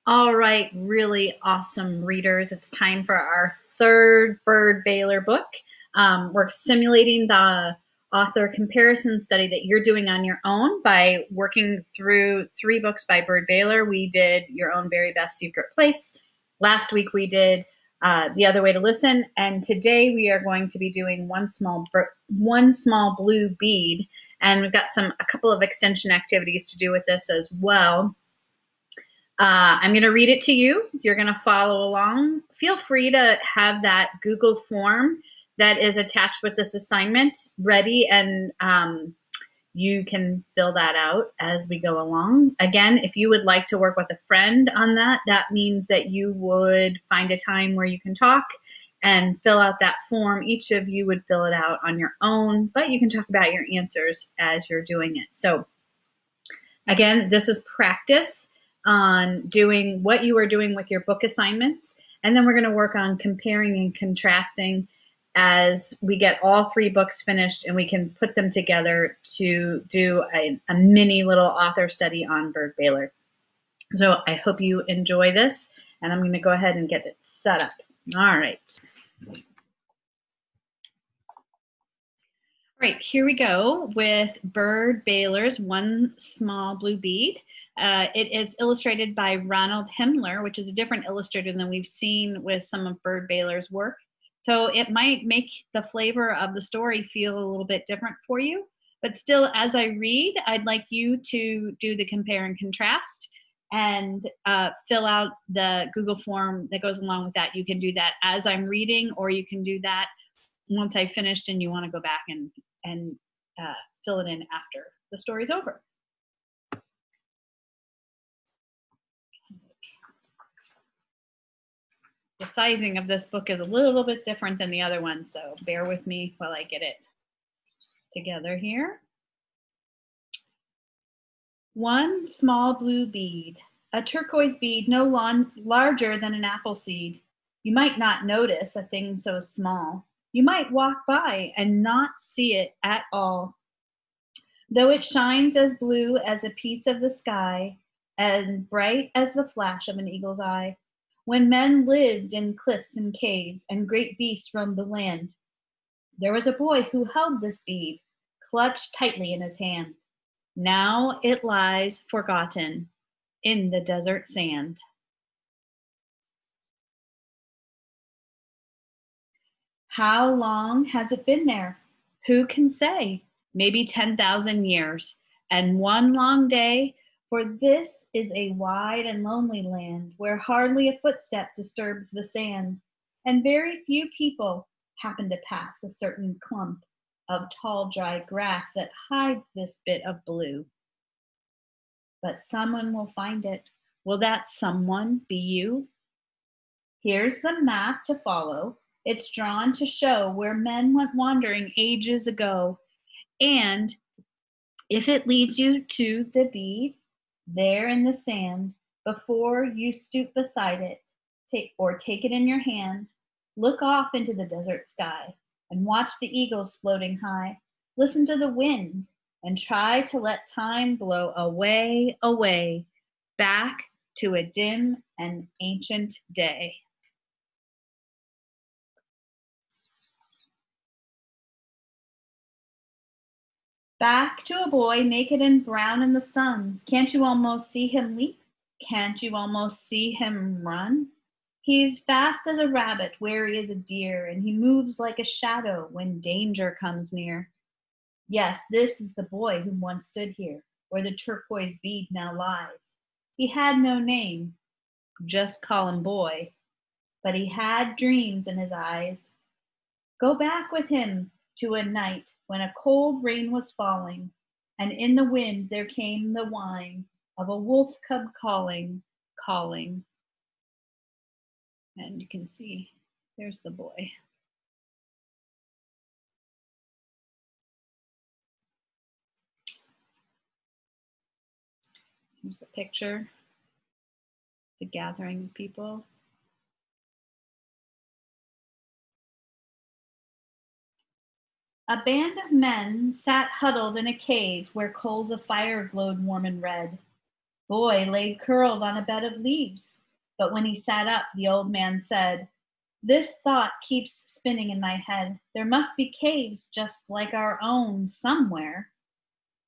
All right, really awesome readers. It's time for our third Byrd Baylor book. We're simulating the author comparison study that you're doing on your own by working through 3 books by Byrd Baylor. We did Your Own Very Best Secret Place. Last week we did The Other Way to Listen, and today we are going to be doing One Small Blue Bead, and we've got a couple of extension activities to do with this as well. I'm going to read it to you. You're going to follow along. Feel free to have that Google form that is attached with this assignment ready, and you can fill that out as we go along. Again, if you would like to work with a friend on that, that means that you would find a time where you can talk and fill out that form. Each of you would fill it out on your own, but you can talk about your answers as you're doing it. So again, this is practice on doing what you are doing with your book assignments. And then we're going to work on comparing and contrasting as we get all 3 books finished, and we can put them together to do a mini little author study on Byrd Baylor. So I hope you enjoy this, and I'm going to go ahead and get it set up. All right. All right, here we go with Byrd Baylor's One Small Blue Bead. It is illustrated by Ronald Himmler, which is a different illustrator than we've seen with some of Byrd Baylor's work. So it might make the flavor of the story feel a little bit different for you. But still, as I read, I'd like you to do the compare and contrast and fill out the Google form that goes along with that. You can do that as I'm reading, or you can do that once I've finished and you want to go back and fill it in after the story's over. The sizing of this book is a little bit different than the other one, so bear with me while I get it together here. One small blue bead, a turquoise bead no larger than an apple seed. You might not notice a thing so small. You might walk by and not see it at all. Though it shines as blue as a piece of the sky and bright as the flash of an eagle's eye. When men lived in cliffs and caves and great beasts roamed the land, there was a boy who held this bead, clutched tightly in his hand. Now it lies forgotten in the desert sand. How long has it been there? Who can say? Maybe 10,000 years, and one long day, for this is a wide and lonely land where hardly a footstep disturbs the sand, and very few people happen to pass a certain clump of tall, dry grass that hides this bit of blue. But someone will find it. Will that someone be you? Here's the map to follow. It's drawn to show where men went wandering ages ago. And if it leads you to the bead, there in the sand, before you stoop beside it, take it in your hand, look off into the desert sky and watch the eagles floating high. Listen to the wind and try to let time blow away, away, back to a dim and ancient day. Back to a boy naked and brown in the sun. Can't you almost see him leap? Can't you almost see him run? He's fast as a rabbit, wary as a deer, and he moves like a shadow when danger comes near. Yes, this is the boy who once stood here, where the turquoise bead now lies. He had no name, just call him boy, but he had dreams in his eyes. Go back with him to a night when a cold rain was falling, and in the wind there came the whine of a wolf cub calling, calling. And you can see there's the boy. Here's the picture, the gathering of people. A band of men sat huddled in a cave where coals of fire glowed warm and red. Boy lay curled on a bed of leaves, but when he sat up, the old man said, "This thought keeps spinning in my head. There must be caves just like our own somewhere,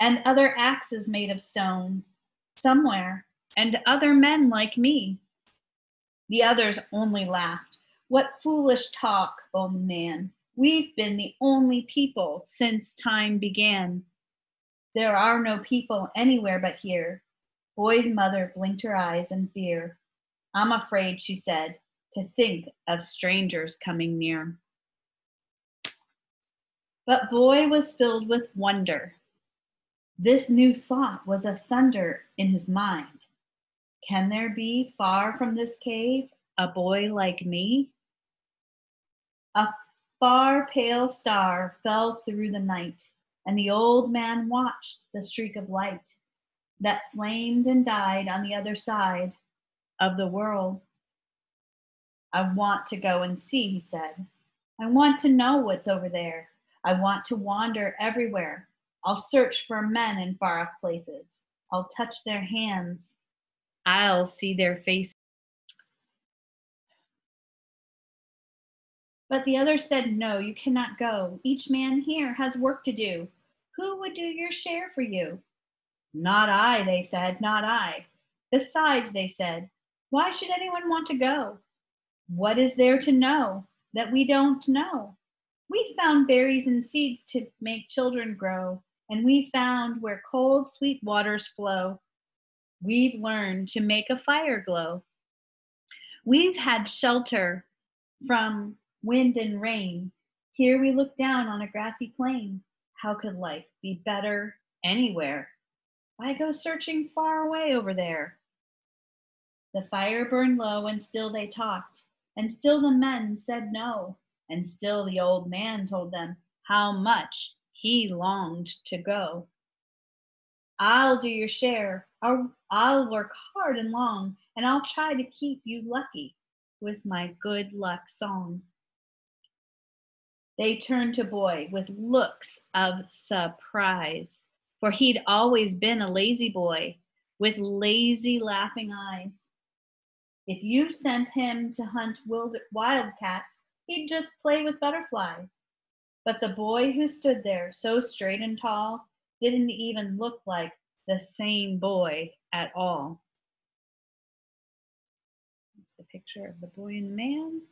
and other axes made of stone somewhere, and other men like me." The others only laughed. "What foolish talk, old man. We've been the only people since time began. There are no people anywhere but here." Boy's mother blinked her eyes in fear. "I'm afraid," she said, "to think of strangers coming near." But Boy was filled with wonder. This new thought was a thunder in his mind. Can there be far from this cave a boy like me? A far pale star fell through the night, and the old man watched the streak of light that flamed and died on the other side of the world. "I want to go and see," he said. "I want to know what's over there. I want to wander everywhere. I'll search for men in far off places. I'll touch their hands. I'll see their faces." But the others said, "No, you cannot go. Each man here has work to do. Who would do your share for you?" "Not I," they said, "not I." "Besides," they said, "why should anyone want to go? What is there to know that we don't know? We found berries and seeds to make children grow, and we found where cold, sweet waters flow. We've learned to make a fire glow. We've had shelter from wind and rain. Here we look down on a grassy plain. How could life be better anywhere? Why go searching far away over there?" The fire burned low, and still they talked, and still the men said no, and still the old man told them how much he longed to go. "I'll do your share. I'll work hard and long, and I'll try to keep you lucky with my good luck song." They turned to Boy with looks of surprise, for he'd always been a lazy boy with lazy, laughing eyes. If you sent him to hunt wildcats, he'd just play with butterflies. But the boy who stood there so straight and tall didn't even look like the same boy at all. Here's the picture of the boy and the man.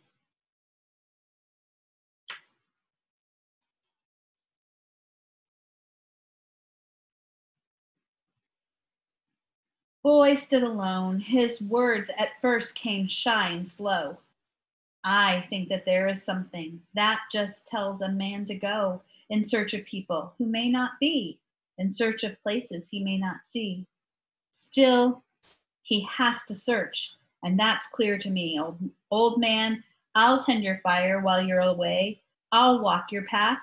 Boy stood alone. His words at first came shy and slow. "I think that there is something that just tells a man to go in search of people who may not be, in search of places he may not see. Still, he has to search, and that's clear to me. Old man, I'll tend your fire while you're away. I'll walk your path.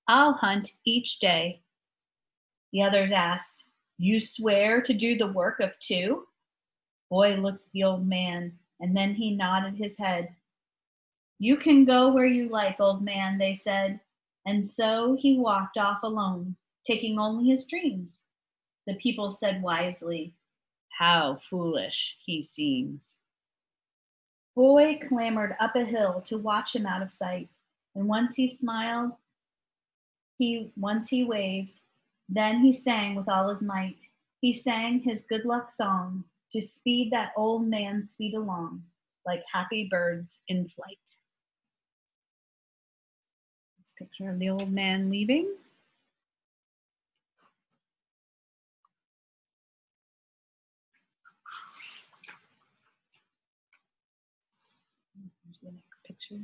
I'll hunt each day." The others asked, "You swear to do the work of two?" Boy looked at the old man, and then he nodded his head. "You can go where you like, old man," they said. And so he walked off alone, taking only his dreams. The people said wisely, "How foolish he seems." Boy clambered up a hill to watch him out of sight, and once he smiled, once he waved, then he sang with all his might. He sang his good luck song to speed that old man's feet along, like happy birds in flight. This picture of the old man leaving. Here's the next picture.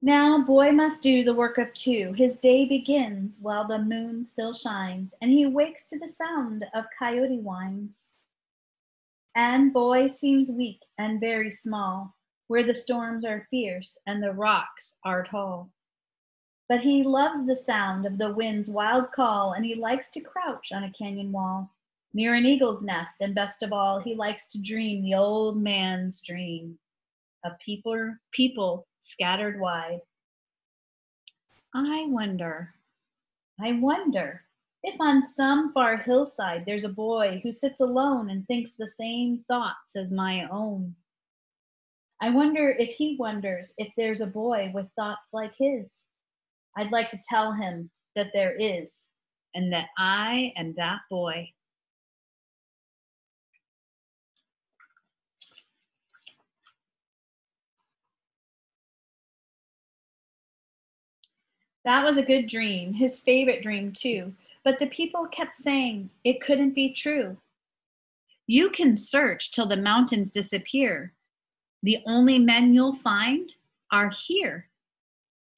Now Boy must do the work of two. His day begins while the moon still shines, and he wakes to the sound of coyote whines. And Boy seems weak and very small, where the storms are fierce and the rocks are tall. But he loves the sound of the wind's wild call, and he likes to crouch on a canyon wall, near an eagle's nest, and best of all, he likes to dream the old man's dream. of people scattered wide. I wonder, I wonder if on some far hillside there's a boy who sits alone and thinks the same thoughts as my own. I wonder if he wonders if there's a boy with thoughts like his. I'd like to tell him that there is, and that I am that boy. That was a good dream, his favorite dream too, but the people kept saying it couldn't be true. You can search till the mountains disappear. The only men you'll find are here.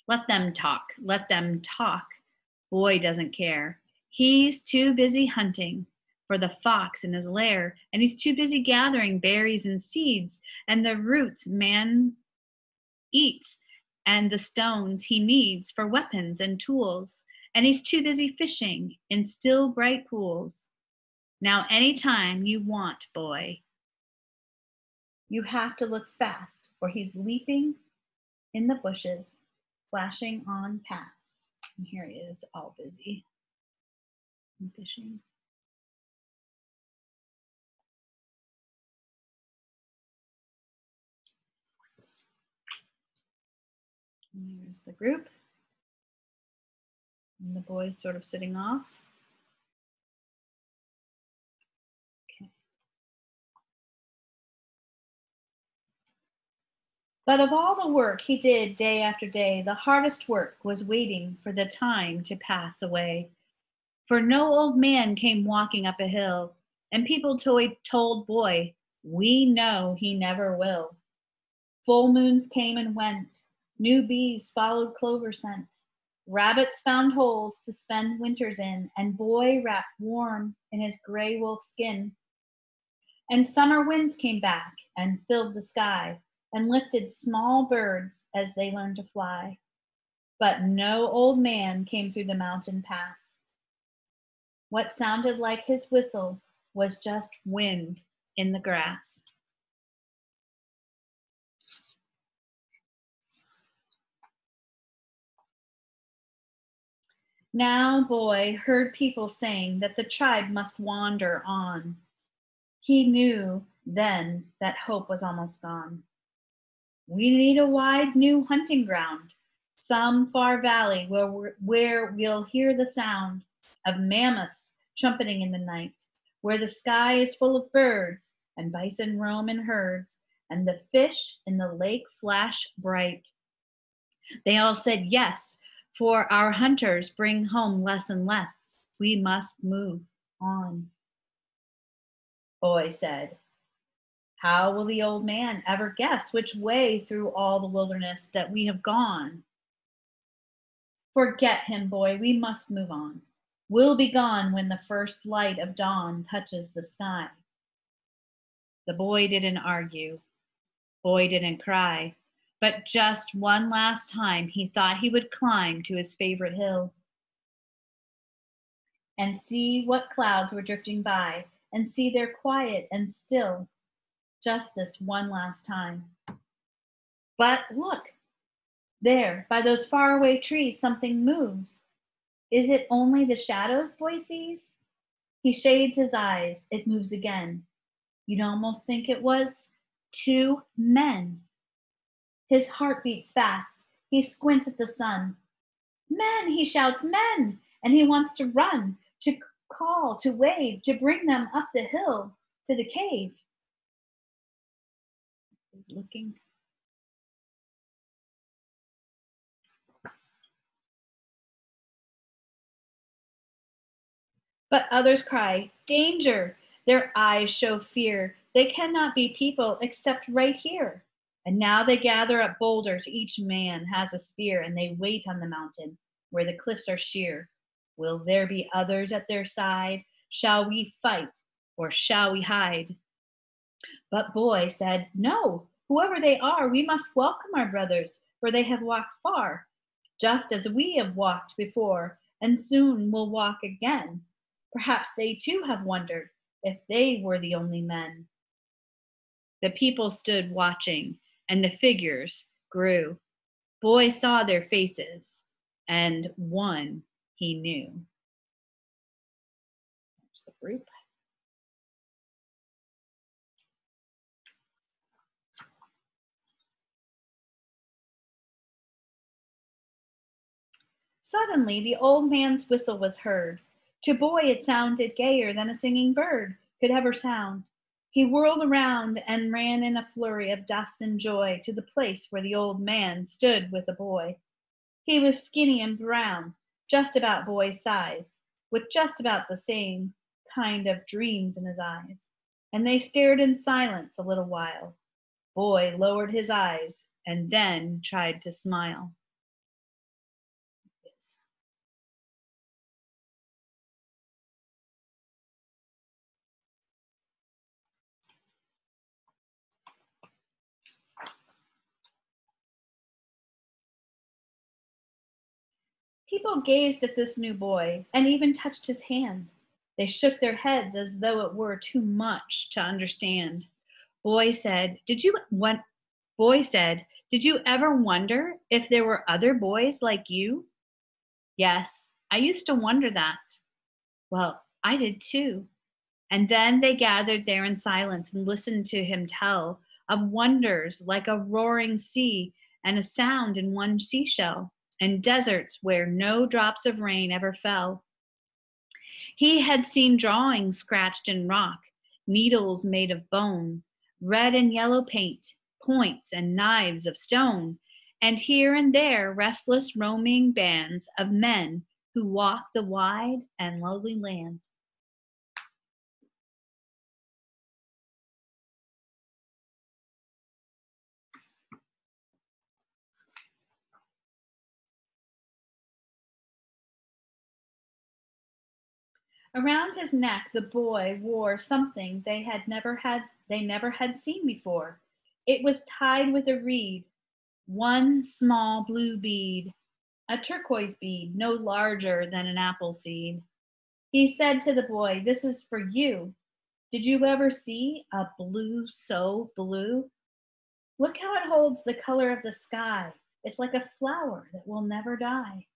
Let them talk, let them talk. Boy doesn't care. He's too busy hunting for the fox in his lair, and he's too busy gathering berries and seeds and the roots man eats and the stones he needs for weapons and tools. And he's too busy fishing in still bright pools. Now, anytime you want, boy, you have to look fast, for he's leaping in the bushes, flashing on past. And here he is, all busy and fishing. And here's the group. And the boy sort of sitting off. Okay. But of all the work he did day after day, the hardest work was waiting for the time to pass away. For no old man came walking up a hill, and people told boy, we know he never will. Full moons came and went, new bees followed clover scent. Rabbits found holes to spend winters in, and boy wrapped warm in his gray wolf skin. And summer winds came back and filled the sky, and lifted small birds as they learned to fly. But no old man came through the mountain pass. What sounded like his whistle was just wind in the grass. Now boy heard people saying that the tribe must wander on. He knew then that hope was almost gone. We need a wide new hunting ground, some far valley where we'll hear the sound of mammoths trumpeting in the night, where the sky is full of birds and bison roam in herds, and the fish in the lake flash bright. They all said yes, for our hunters bring home less and less. We must move on. Boy said, how will the old man ever guess which way through all the wilderness that we have gone? Forget him, boy, we must move on. We'll be gone when the first light of dawn touches the sky. The boy didn't argue. Boy didn't cry. But just one last time he thought he would climb to his favorite hill and see what clouds were drifting by, and see they're quiet and still, just this one last time. But look, there, by those faraway trees, something moves. Is it only the shadows boy sees? He shades his eyes, it moves again. You'd almost think it was 2 men. His heart beats fast. He squints at the sun. Men, he shouts, men! And he wants to run, to call, to wave, to bring them up the hill to the cave. He's looking. But others cry, danger! Their eyes show fear. They cannot be people except right here. And now they gather up boulders. Each man has a spear, and they wait on the mountain where the cliffs are sheer. Will there be others at their side? Shall we fight, or shall we hide? But boy said, no, whoever they are, we must welcome our brothers, for they have walked far, just as we have walked before, and soon will walk again. Perhaps they too have wondered if they were the only men. The people stood watching, and the figures grew. Boy saw their faces, and one he knew. There's the group. Suddenly, the old man's whistle was heard. To Boy it sounded gayer than a singing bird could ever sound. He whirled around and ran in a flurry of dust and joy to the place where the old man stood with a boy. He was skinny and brown, just about Boy's size, with just about the same kind of dreams in his eyes. And they stared in silence a little while. Boy lowered his eyes and then tried to smile. People gazed at this new boy and even touched his hand. They shook their heads as though it were too much to understand. Boy said, "Did you what?" Boy said, "Did you ever wonder if there were other boys like you?" "Yes, I used to wonder that." "Well, I did too." And then they gathered there in silence and listened to him tell of wonders like a roaring sea and a sound in one seashell, and deserts where no drops of rain ever fell. He had seen drawings scratched in rock, needles made of bone, red and yellow paint, points and knives of stone, and here and there restless roaming bands of men who walk the wide and lonely land. Around his neck the boy wore something they never had seen before. It was tied with a reed, one small blue bead, a turquoise bead no larger than an apple seed. He said to the boy, "This is for you. Did you ever see a blue so blue? Look how it holds the color of the sky. It's like a flower that will never die."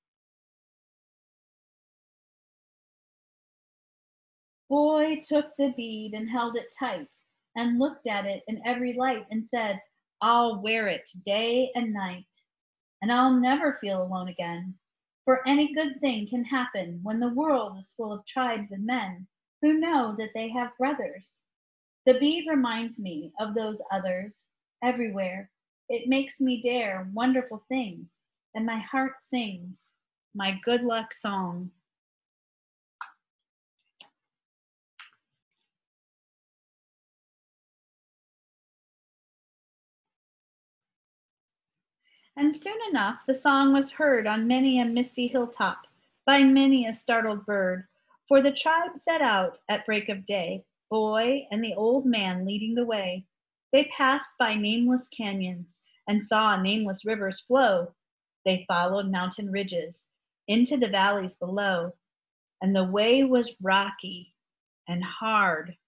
Boy took the bead and held it tight and looked at it in every light and said, "I'll wear it day and night, and I'll never feel alone again. For any good thing can happen when the world is full of tribes of men who know that they have brothers. The bead reminds me of those others everywhere. It makes me dare wonderful things, and my heart sings my good luck song." And soon enough the song was heard on many a misty hilltop by many a startled bird, for the tribe set out at break of day, Boy and the old man leading the way. They passed by nameless canyons and saw nameless rivers flow. They followed mountain ridges into the valleys below, and the way was rocky and hard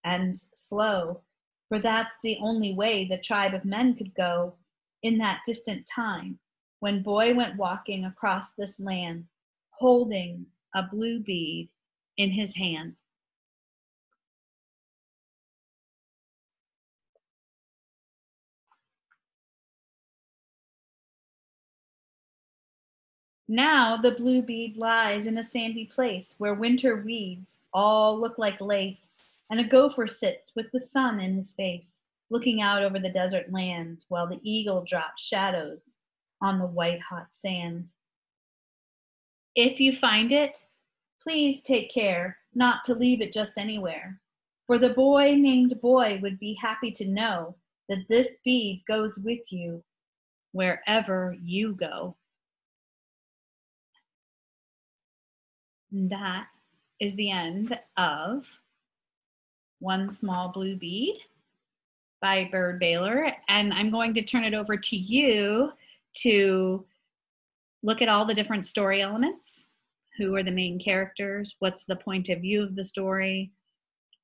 and slow, for that's the only way the tribe of men could go in that distant time when Boy went walking across this land, holding a blue bead in his hand. Now the blue bead lies in a sandy place where winter weeds all look like lace, and a gopher sits with the sun in his face, looking out over the desert land while the eagle drops shadows on the white hot sand. If you find it, please take care not to leave it just anywhere, for the boy named Boy would be happy to know that this bead goes with you wherever you go. That is the end of One Small Blue Bead by Byrd Baylor. And I'm going to turn it over to you to look at all the different story elements. Who are the main characters? What's the point of view of the story?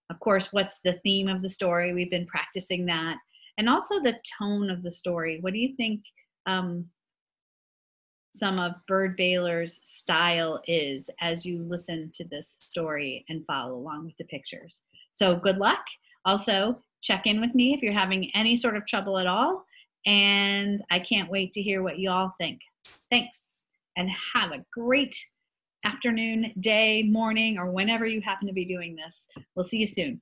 Of course, what's the theme of the story? We've been practicing that. and also the tone of the story. What do you think some of Byrd Baylor's style is as you listen to this story and follow along with the pictures? So good luck. Also, check in with me if you're having any sort of trouble at all. And I can't wait to hear what you all think. Thanks, and have a great afternoon, day, morning, or whenever you happen to be doing this. We'll see you soon.